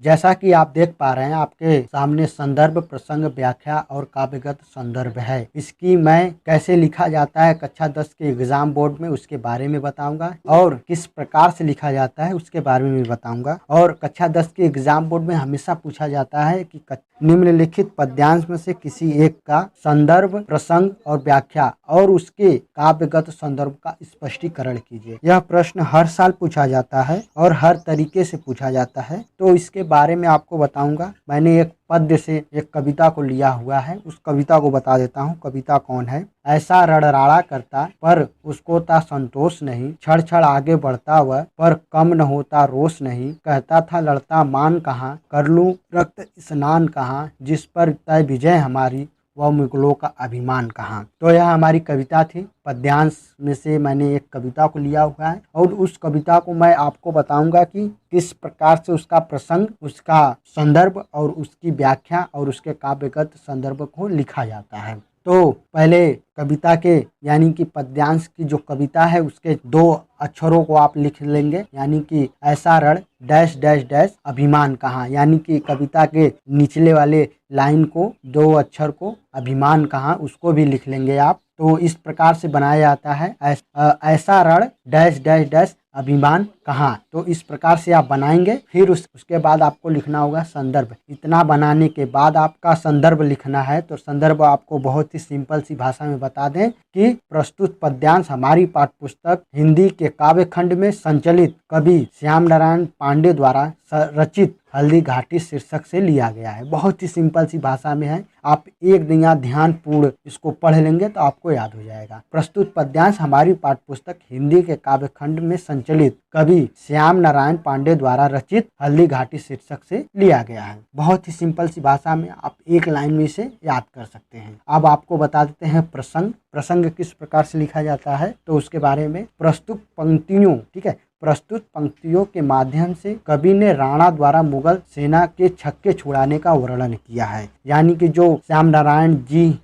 जैसा कि आप देख पा रहे हैं, आपके सामने संदर्भ, प्रसंग, व्याख्या और काव्यगत संदर्भ है। इसकी मैं कैसे लिखा जाता है कक्षा 10 के एग्जाम बोर्ड में, उसके बारे में बताऊंगा और किस प्रकार से लिखा जाता है उसके बारे में भी बताऊंगा। और कक्षा 10 के एग्जाम बोर्ड में हमेशा पूछा जाता है कि निम्नलिखित पद्यांश में से किसी एक का संदर्भ, प्रसंग और व्याख्या और उसके काव्यगत संदर्भ का स्पष्टीकरण कीजिए। यह प्रश्न हर साल पूछा जाता है और हर तरीके से पूछा जाता है, तो इसके बारे में आपको बताऊंगा। मैंने एक पद्य से एक कविता को लिया हुआ है, उस कविता को बता देता हूँ। कविता कौन है? ऐसा रड़राड़ा करता पर उसको ता संतोष नहीं, छड़ छड़ आगे बढ़ता वह पर कम न होता रोष नहीं, कहता था लड़ता मान कहाँ, कर लूं रक्त स्नान कहाँ, जिस पर तय विजय हमारी वह मुगलों का अभिमान कहाँ। तो यह हमारी कविता थी। पद्यांश में से मैंने एक कविता को लिया हुआ है और उस कविता को मैं आपको बताऊंगा कि किस प्रकार से उसका प्रसंग, उसका संदर्भ और उसकी व्याख्या और उसके काव्यगत संदर्भ को लिखा जाता है। तो पहले कविता के यानी कि पद्यांश की जो कविता है उसके 2 अक्षरों को आप लिख लेंगे, यानी कि ऐसा रण डैश डैश डैश अभिमान कहाँ, यानी कि कविता के निचले वाले लाइन को 2 अक्षर को अभिमान कहाँ उसको भी लिख लेंगे आप। तो इस प्रकार से बनाया जाता है ऐसा रण डैश डैश डैश अभिमान कहाँ। तो इस प्रकार से आप बनाएंगे। फिर उसके बाद आपको लिखना होगा संदर्भ। इतना बनाने के बाद आपका संदर्भ लिखना है। तो संदर्भ आपको बहुत ही सिंपल सी भाषा में बता दें कि प्रस्तुत पद्यांश हमारी पाठ्यपुस्तक हिंदी के काव्य खंड में संचलित कवि श्याम नारायण पांडे द्वारा रचित हल्दी घाटी शीर्षक से लिया गया है। बहुत ही सिंपल सी भाषा में है। आप एक दिन यहाँ ध्यान पूर्ण इसको पढ़ लेंगे तो आपको याद हो जाएगा। प्रस्तुत पद्यांश हमारी पाठ्यपुस्तक हिंदी के काव्य खंड में संचलित कवि श्याम नारायण पांडे द्वारा रचित हल्दी घाटी शीर्षक से लिया गया है। बहुत ही सिंपल सी भाषा में आप एक लाइन में इसे याद कर सकते हैं। अब आपको बता देते हैं प्रसंग। प्रसंग किस प्रकार से लिखा जाता है तो उसके बारे में। प्रस्तुत पंक्तियों, ठीक है, प्रस्तुत पंक्तियों के माध्यम से कवि ने राणा द्वारा मुगल सेना के छक्के छुड़ाने का वर्णन किया है। यानी कि जो श्याम नारायण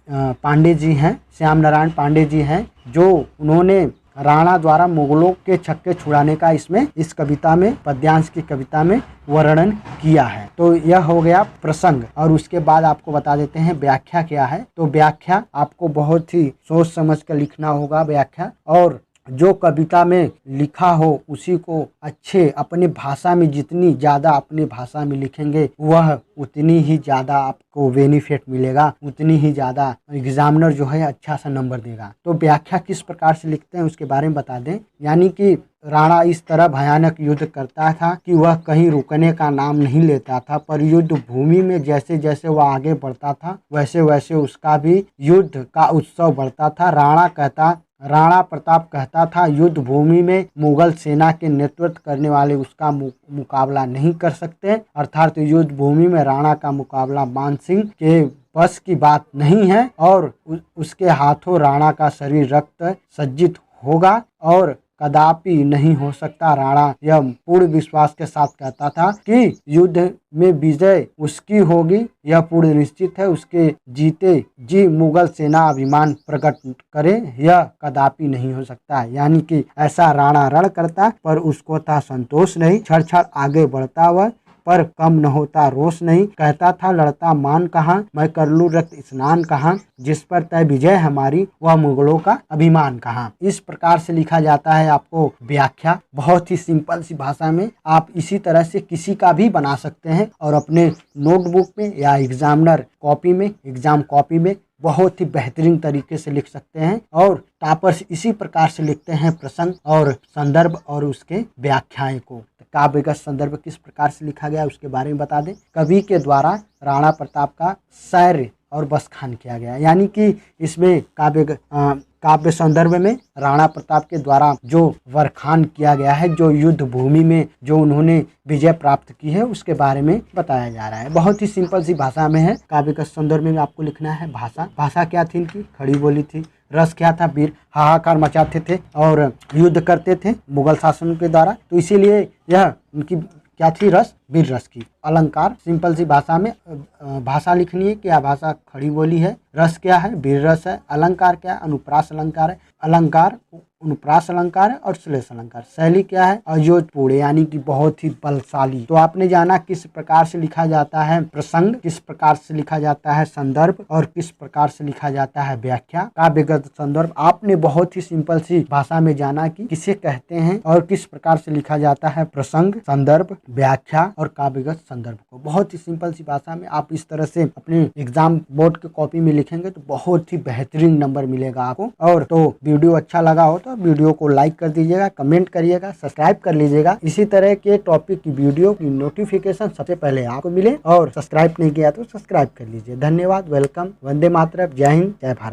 पांडे जी हैं, श्याम नारायण पांडे जी हैं, जो उन्होंने राणा द्वारा मुगलों के छक्के छुड़ाने का इसमें इस कविता में, पद्यांश की कविता में वर्णन किया है। तो यह हो गया प्रसंग। और उसके बाद आपको बता देते हैं व्याख्या क्या है। तो व्याख्या आपको बहुत ही सोच समझ कर लिखना होगा व्याख्या, और जो कविता में लिखा हो उसी को अच्छे अपनी भाषा में, जितनी ज़्यादा अपनी भाषा में लिखेंगे वह उतनी ही ज़्यादा आपको बेनिफिट मिलेगा, उतनी ही ज़्यादा एग्जामिनर जो है अच्छा सा नंबर देगा। तो व्याख्या किस प्रकार से लिखते हैं उसके बारे में बता दें। यानी कि राणा इस तरह भयानक युद्ध करता था कि वह कहीं रुकने का नाम नहीं लेता था, पर युद्ध भूमि में जैसे जैसे वह आगे बढ़ता था वैसे वैसे उसका भी युद्ध का उत्सव बढ़ता था। राणा प्रताप कहता था युद्ध भूमि में मुगल सेना के नेतृत्व करने वाले उसका मुकाबला नहीं कर सकते, अर्थात युद्ध भूमि में राणा का मुकाबला मान सिंह के बस की बात नहीं है और उसके हाथों राणा का शरीर रक्त सज्जित होगा और कदापि नहीं हो सकता। राणा यह पूर्ण विश्वास के साथ कहता था कि युद्ध में विजय उसकी होगी, यह पूर्ण निश्चित है। उसके जीते जी मुगल सेना अभिमान प्रकट करे, यह कदापि नहीं हो सकता। यानी कि ऐसा राणा रण करता पर उसको था संतोष नहीं, छड़ छड़ आगे बढ़ता वह पर कम न होता रोष नहीं, कहता था लड़ता मान कहाँ, मैं कर लूं रक्त स्नान कहाँ, जिस पर तय विजय हमारी वह मुगलों का अभिमान कहाँ। इस प्रकार से लिखा जाता है आपको व्याख्या। बहुत ही सिंपल सी भाषा में आप इसी तरह से किसी का भी बना सकते हैं और अपने नोटबुक में या एग्जामिनर कॉपी में, एग्जाम कॉपी में बहुत ही बेहतरीन तरीके से लिख सकते हैं। और टापर्स इसी प्रकार से लिखते हैं प्रसंग और संदर्भ और उसके व्याख्याएं को। काव्यगत संदर्भ किस प्रकार से लिखा गया उसके बारे में बता दें। कवि के द्वारा राणा प्रताप का सैर और बसखान किया गया, यानी कि इसमें काव्य संदर्भ में राणा प्रताप के द्वारा जो वरखान किया गया है, जो युद्ध भूमि में जो उन्होंने विजय प्राप्त की है उसके बारे में बताया जा रहा है। बहुत ही सिंपल सी भाषा में है। काव्यगत संदर्भ में आपको लिखना है भाषा क्या थी इनकी, खड़ी बोली थी। रस क्या था, वीर हाहाकार मचाते थे और युद्ध करते थे मुगल शासन के द्वारा, तो इसीलिए यह उनकी क्या थी, रस वीर रस की। अलंकार सिंपल सी भाषा में भाषा लिखनी है। क्या भाषा, खड़ी बोली है। रस क्या है, वीर रस है। अलंकार क्या है, अनुप्रास अलंकार है। अलंकार अनुप्रास अलंकार है और श्लेष अलंकार। शैली क्या है? अयोजपूर्ण, यानी कि बहुत ही बलशाली। तो आपने जाना किस प्रकार से लिखा जाता है प्रसंग, किस प्रकार से लिखा जाता है संदर्भ और किस प्रकार से लिखा जाता है व्याख्या, काव्यगत संदर्भ। आपने बहुत ही सिंपल सी भाषा में जाना कि किसे कहते हैं और किस प्रकार से लिखा जाता है प्रसंग, संदर्भ, व्याख्या और काव्यगत संदर्भ को। बहुत ही सिंपल सी भाषा में आप इस तरह से अपने एग्जाम बोर्ड के कॉपी में लिखेंगे तो बहुत ही बेहतरीन नंबर मिलेगा आपको। और तो वीडियो अच्छा लगा हो तो वीडियो को लाइक कर दीजिएगा, कमेंट करिएगा, सब्सक्राइब कर लीजिएगा। इसी तरह के टॉपिक की वीडियो की नोटिफिकेशन सबसे पहले आपको मिले, और सब्सक्राइब नहीं किया तो सब्सक्राइब कर लीजिए। धन्यवाद, वेलकम, वंदे मातरम, जय हिंद, जय भारत।